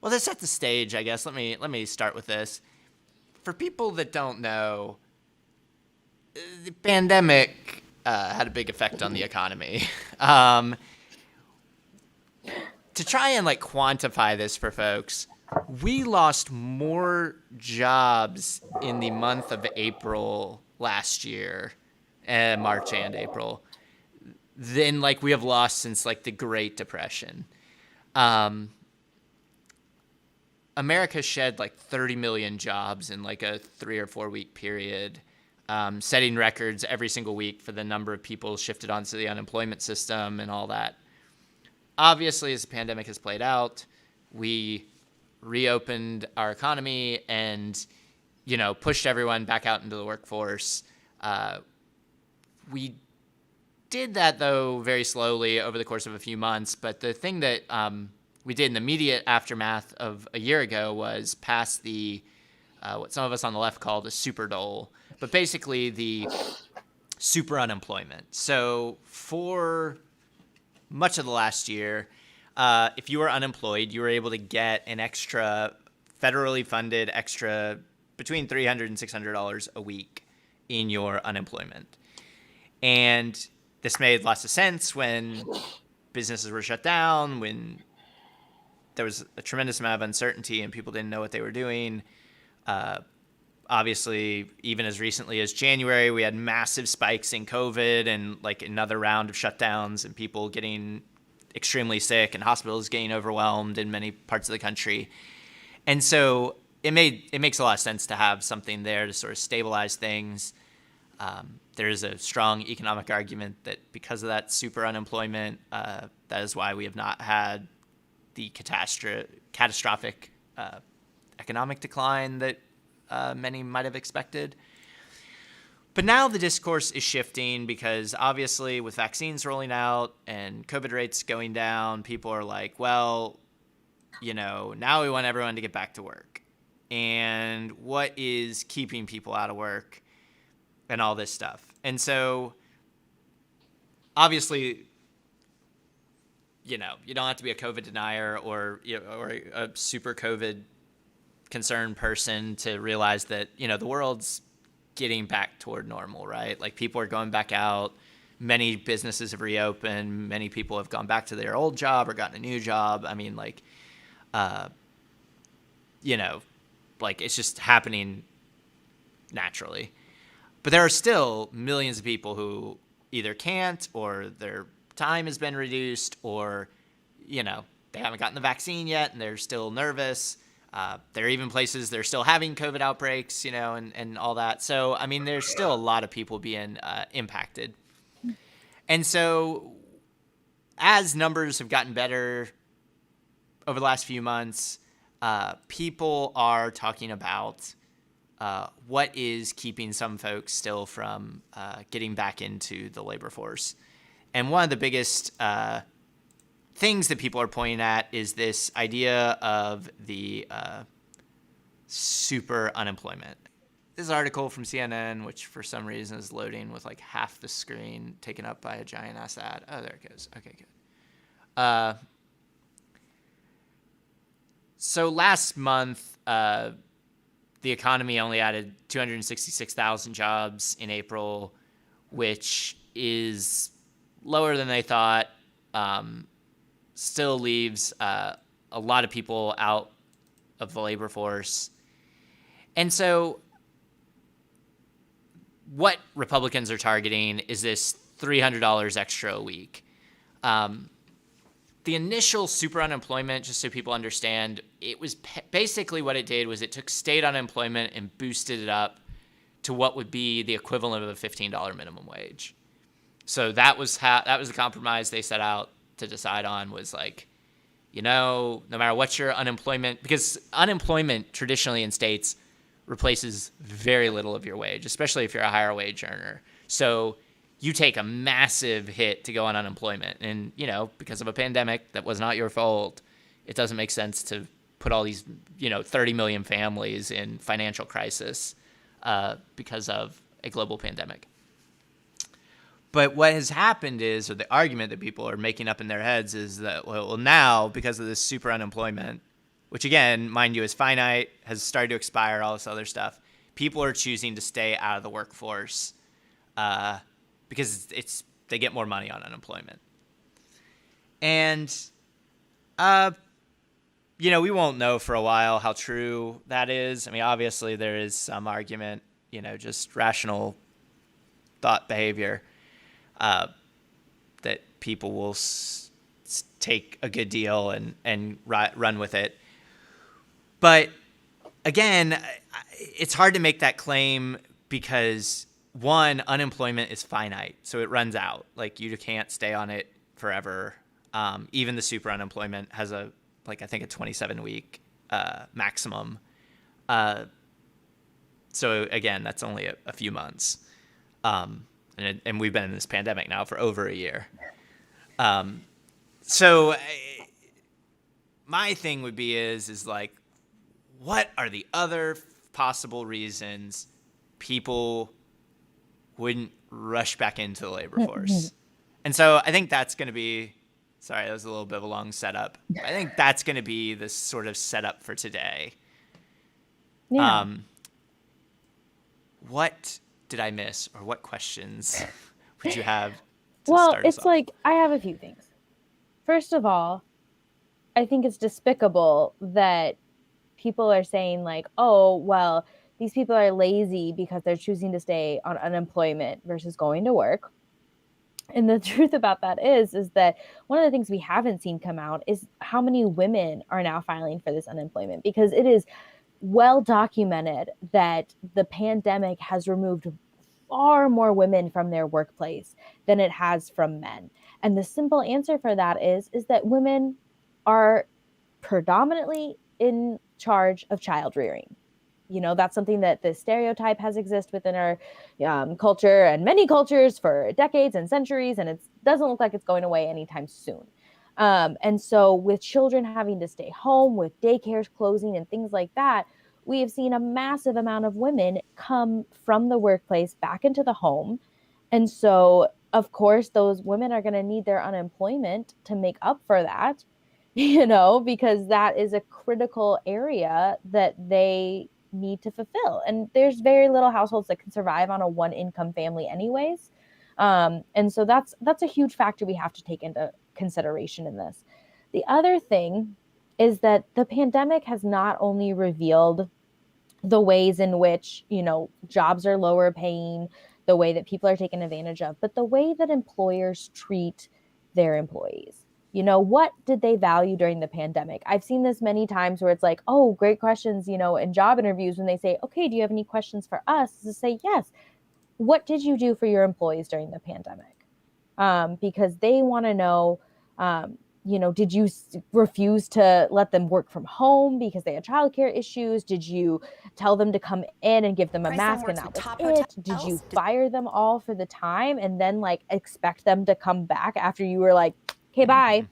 Well, to set the stage, I guess, let me start with this. For people that don't know, the pandemic had a big effect on the economy. Um, to try and like quantify this for folks, we lost more jobs in the month of April last year, March and April, than like we have lost since like the Great Depression. Um, America shed like 30 million jobs in like a 3 or 4 week period, setting records every single week for the number of people shifted onto the unemployment system and all that. Obviously, as the pandemic has played out, we reopened our economy and, pushed everyone back out into the workforce. We did that, though, very slowly over the course of a few months. But the thing that we did in the immediate aftermath of a year ago was pass the what some of us on the left call the super dole, but basically the super unemployment. So for much of the last year, if you were unemployed, you were able to get an extra federally funded extra between $300 and $600 a week in your unemployment. And this made lots of sense when businesses were shut down, when there was a tremendous amount of uncertainty and people didn't know what they were doing. Obviously, even as recently as January, we had massive spikes in COVID and like another round of shutdowns and people getting extremely sick and hospitals getting overwhelmed in many parts of the country. And so it makes a lot of sense to have something there to sort of stabilize things. There's a strong economic argument that because of that super unemployment, that is why we have not had the catastrophic economic decline that many might have expected. But now the discourse is shifting because obviously with vaccines rolling out and COVID rates going down, people are like, well, now we want everyone to get back to work. And what is keeping people out of work and all this stuff? And so obviously, you don't have to be a COVID denier or a super COVID concerned person to realize that, the world's getting back toward normal, right? Like people are going back out. Many businesses have reopened. Many people have gone back to their old job or gotten a new job. I mean, it's just happening naturally. But there are still millions of people who either can't or their time has been reduced or, they haven't gotten the vaccine yet and they're still nervous. There are even places they're still having COVID outbreaks, and all that. So, I mean, there's still a lot of people being impacted. And so as numbers have gotten better over the last few months, people are talking about what is keeping some folks still from getting back into the labor force. And one of the biggest things that people are pointing at is this idea of the super unemployment. This article from CNN, which for some reason is loading with like half the screen taken up by a giant ass ad. Oh, there it goes. Okay, good. So last month, the economy only added 266,000 jobs in April, which is lower than they thought. Still leaves a lot of people out of the labor force. And so what Republicans are targeting is this $300 extra a week. The initial super unemployment, just so people understand, it was basically what it did was it took state unemployment and boosted it up to what would be the equivalent of a $15 minimum wage. So that was the compromise they set out to decide on, was like, no matter what your unemployment, because unemployment traditionally in states replaces very little of your wage, especially if you're a higher wage earner. So you take a massive hit to go on unemployment. And, because of a pandemic that was not your fault, it doesn't make sense to put all these, 30 million families in financial crisis because of a global pandemic. But what has happened is, or the argument that people are making up in their heads is that, well, now, because of this super unemployment, which again, mind you, is finite, has started to expire, all this other stuff. People are choosing to stay out of the workforce because they get more money on unemployment. And, we won't know for a while how true that is. I mean, obviously there is some argument, just rational thought behavior, that people will take a good deal and run with it. But again, it's hard to make that claim because, one, unemployment is finite, so it runs out. Like, you can't stay on it forever. Even the super unemployment has I think a 27-week maximum. So again, that's only a few months. And we've been in this pandemic now for over a year. So my thing would be is like, what are the other possible reasons people wouldn't rush back into the labor force? And so I think that's going to be, sorry, that was a little bit of a long setup. I think that's going to be the sort of setup for today. Yeah. What did I miss, or what questions would you have to Well, start us it's off? like, I have a few things. First of all, I think it's despicable that people are saying like, oh, well, these people are lazy because they're choosing to stay on unemployment versus going to work. And the truth about that is that one of the things we haven't seen come out is how many women are now filing for this unemployment, because it is well documented that the pandemic has removed far more women from their workplace than it has from men. And the simple answer for that is that women are predominantly in charge of child rearing. That's something that the stereotype has existed within our culture and many cultures for decades and centuries, and it doesn't look like it's going away anytime soon. And so with children having to stay home, with daycares closing and things like that, we have seen a massive amount of women come from the workplace back into the home. And so, of course, those women are going to need their unemployment to make up for that, because that is a critical area that they need to fulfill. And there's very little households that can survive on a one income family anyways. And so that's a huge factor we have to take into consideration in this. The other thing is that the pandemic has not only revealed the ways in which, jobs are lower paying, the way that people are taken advantage of, but the way that employers treat their employees. What did they value during the pandemic? I've seen this many times where it's like, oh, great questions, in job interviews when they say, okay, do you have any questions for us? To say, yes. What did you do for your employees during the pandemic? Because they want to know, did you refuse to let them work from home because they had childcare issues? Did you tell them to come in and give them a mask and that was it? Did you fire them all for the time and then expect them to come back after you were like, okay, bye?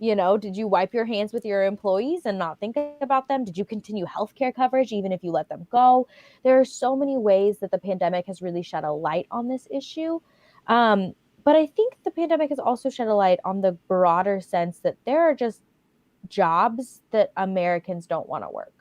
Did you wipe your hands with your employees and not think about them? Did you continue healthcare coverage even if you let them go? There are so many ways that the pandemic has really shed a light on this issue. But I think the pandemic has also shed a light on the broader sense that there are just jobs that Americans don't want to work.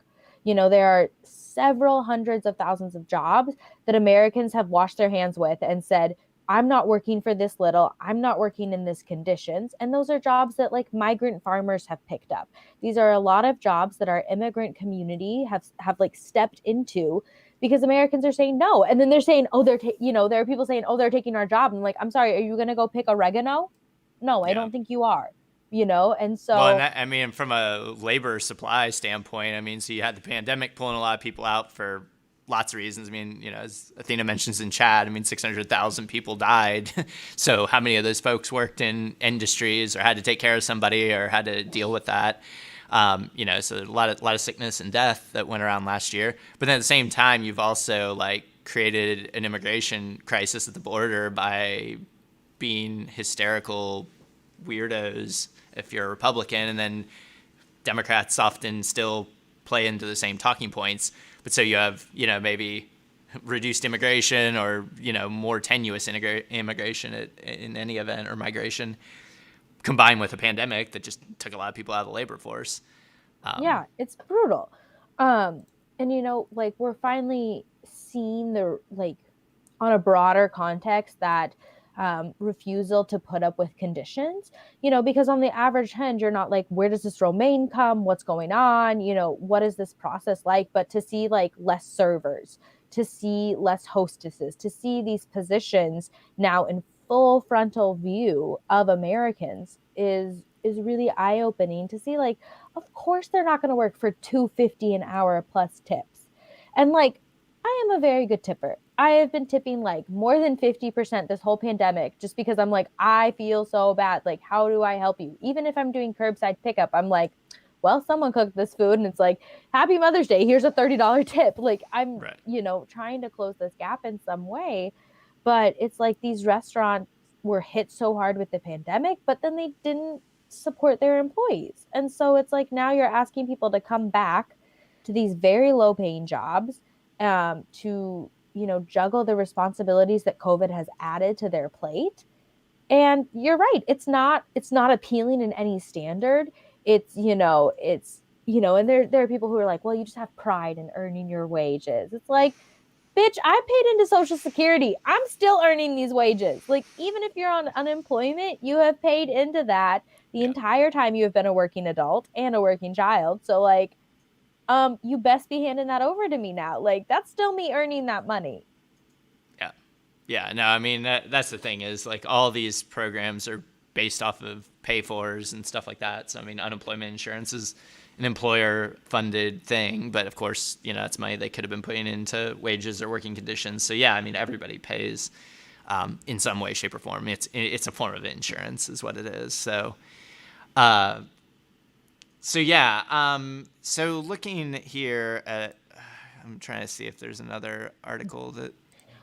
There are several hundreds of thousands of jobs that Americans have washed their hands with and said, I'm not working for this little, I'm not working in this conditions. And those are jobs that migrant farmers have picked up. These are a lot of jobs that our immigrant community have stepped into because Americans are saying no. And then they're saying, oh, there are people saying, oh, they're taking our job. And I'm like, I'm sorry, are you going to go pick oregano? No, I don't think you are. And so. Well, and from a labor supply standpoint, so you had the pandemic pulling a lot of people out for lots of reasons. As Athena mentions in chat, 600,000 people died. So how many of those folks worked in industries or had to take care of somebody or had to deal with that? So a lot of sickness and death that went around last year. But then at the same time, you've also created an immigration crisis at the border by being hysterical weirdos if you're a Republican, and then Democrats often still play into the same talking points. But so you have, maybe reduced immigration or, more tenuous immigration in any event, or migration, combined with a pandemic that just took a lot of people out of the labor force. Yeah, it's brutal. And like we're finally seeing the like on a broader context that refusal to put up with conditions, because on the average hand, you're not like, where does this romaine come? What's going on? What is this process like? But to see like less servers, to see less hostesses, to see these positions now in full frontal view of Americans is really eye opening to see like of course they're not going to work for 250 an hour plus tips. And like I am a very good tipper. I have been tipping like more than 50% this whole pandemic just because I'm like, I feel so bad. Like, how do I help you? Even if I'm doing curbside pickup, I'm like, well, someone cooked this food and it's like, Happy Mother's Day. Here's a $30 tip. Like, I'm, Right. trying to close this gap in some way. But it's like these restaurants were hit so hard with the pandemic, but then they didn't support their employees. And so it's like now you're asking people to come back to these very low paying jobs to juggle the responsibilities that COVID has added to their plate. And you're right, it's not appealing in any standard. And there are people who are like, well, you just have pride in earning your wages. It's like, bitch, I paid into Social Security. I'm still earning these wages. Like, even if you're on unemployment, you have paid into that the Yeah. entire time you have been a working adult and a working child. So like, you best be handing that over to me now. Like, that's still me earning that money. Yeah. Yeah. No, I mean, that's the thing is like all these programs are based off of pay-fors and stuff like that. So, I mean, unemployment insurance is an employer funded thing, but of course, it's money they could have been putting into wages or working conditions. So yeah, I mean, everybody pays in some way, shape or form. It's a form of insurance is what it is. Uh, so yeah. So looking here at, I'm trying to see if there's another article that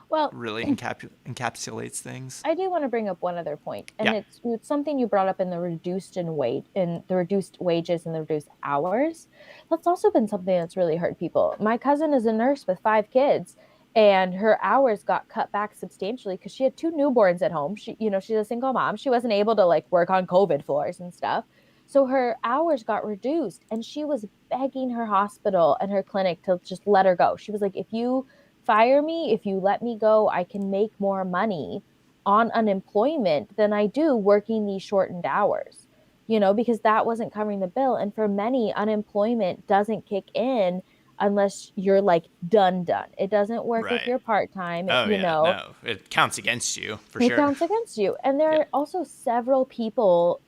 Well, really encapsulates things. I do want to bring up one other point, and Yeah. it's something you brought up in the reduced wages and the reduced hours. That's also been something that's really hurt people. My cousin is a nurse with 5 kids, and her hours got cut back substantially because she had 2 newborns at home. She's a single mom. She wasn't able to like work on COVID floors and stuff. So her hours got reduced, and she was begging her hospital and her clinic to just let her go. She was like, if you fire me, if you let me go, I can make more money on unemployment than I do working these shortened hours, because that wasn't covering the bill. And for many, unemployment doesn't kick in unless you're like done. It doesn't work if Right. you're part time, Oh yeah. No, it counts against you for it sure. counts against you. And there Yeah. are also several people,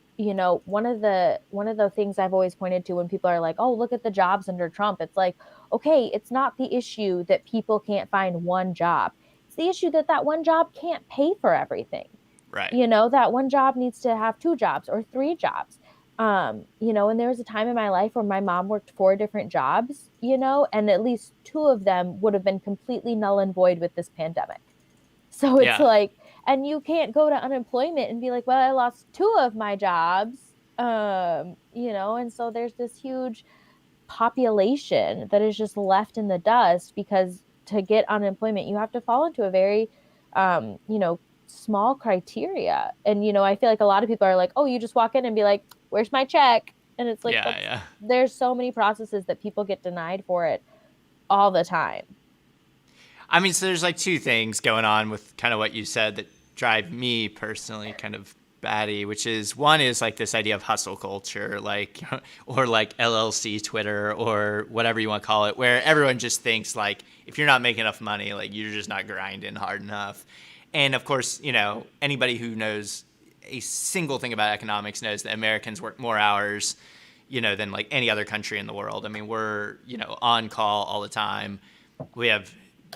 one of the things I've always pointed to when people are like, "Oh, look at the jobs under Trump." It's like, "Okay, it's not the issue that people can't find one job. It's the issue that that one job can't pay for everything. Right. That one job needs to have 2 jobs or 3 jobs." And there was a time in my life where my mom worked 4 different jobs, and at least 2 of them would have been completely null and void with this pandemic. So it's Yeah. like, and you can't go to unemployment and be like, well, I lost 2 of my jobs. And so there's this huge population that is just left in the dust because to get unemployment, you have to fall into a very, small criteria. And, I feel like a lot of people are like, oh, you just walk in and be like, where's my check? And it's like, Yeah. Yeah. there's so many processes that people get denied for it all the time. I mean, so there's like two things going on with kind of what you said that drive me personally kind of batty, which is one is like this idea of hustle culture, like, or like LLC Twitter or whatever you want to call it, where everyone just thinks like, if you're not making enough money, like you're just not grinding hard enough. And of course, anybody who knows a single thing about economics knows that Americans work more hours, than like any other country in the world. I mean, we're, on call all the time. We have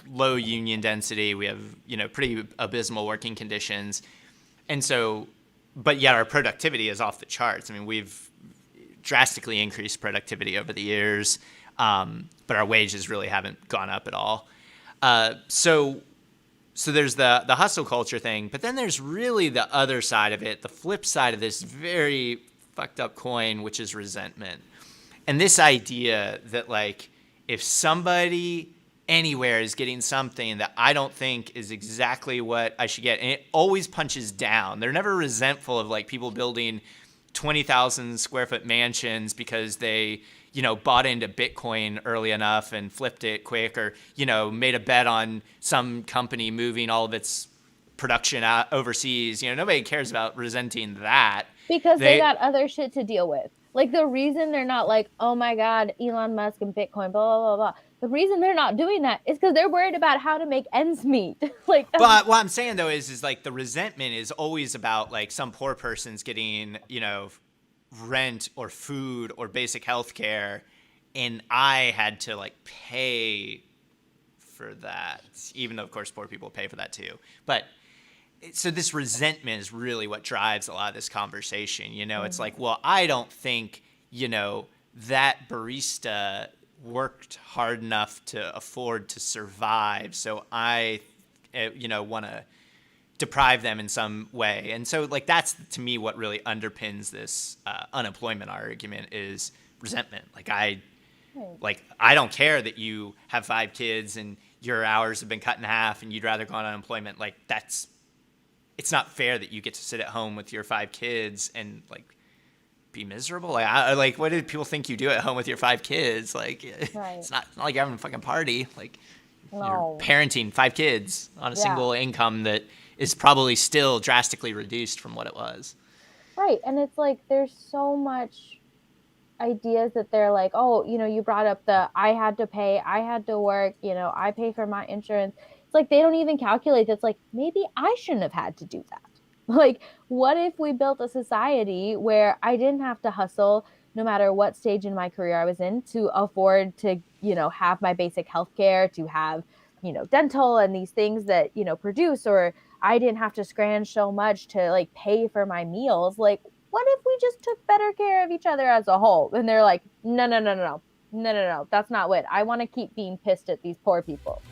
low union density. We have, pretty abysmal working conditions. And so, but yet our productivity is off the charts. I mean, we've drastically increased productivity over the years, but our wages really haven't gone up at all. So there's the hustle culture thing, but then there's really the other side of it, the flip side of this very fucked up coin, which is resentment. And this idea that like, if somebody anywhere is getting something that I don't think is exactly what I should get, and it always punches down. They're never resentful of like people building 20,000 square foot mansions because they, bought into Bitcoin early enough and flipped it quick, or, made a bet on some company moving all of its production out overseas. Nobody cares about resenting that. Because they got other shit to deal with. Like, the reason they're not like, oh my God, Elon Musk and Bitcoin, blah, blah, blah, blah. The reason they're not doing that is because they're worried about how to make ends meet. Like, but what I'm saying though is like the resentment is always about like some poor person's getting, rent or food or basic health care, and I had to like pay for that, even though of course poor people pay for that too. But so this resentment is really what drives a lot of this conversation. It's like, well, I don't think, that barista worked hard enough to afford to survive, so I, want to deprive them in some way. And so like that's to me what really underpins this unemployment argument is resentment. Like I don't care that you have 5 kids and your hours have been cut in half and you'd rather go on unemployment. Like it's not fair that you get to sit at home with your 5 kids and like be miserable. Like what do people think you do at home with your 5 kids? Like right. It's not like you're having a fucking party. Like No. you're parenting 5 kids on a single income that is probably still drastically reduced from what it was. Right. And it's like there's so much ideas that they're like, oh, you brought up I had to pay, I had to work, I pay for my insurance. It's like they don't even calculate. It's like maybe I shouldn't have had to do that. Like, what if we built a society where I didn't have to hustle no matter what stage in my career I was in to afford to, have my basic health care, to have, dental and these things that, produce, or I didn't have to scrounge so much to like pay for my meals. Like, what if we just took better care of each other as a whole? And they're like, no, that's not what I want to keep being pissed at these poor people.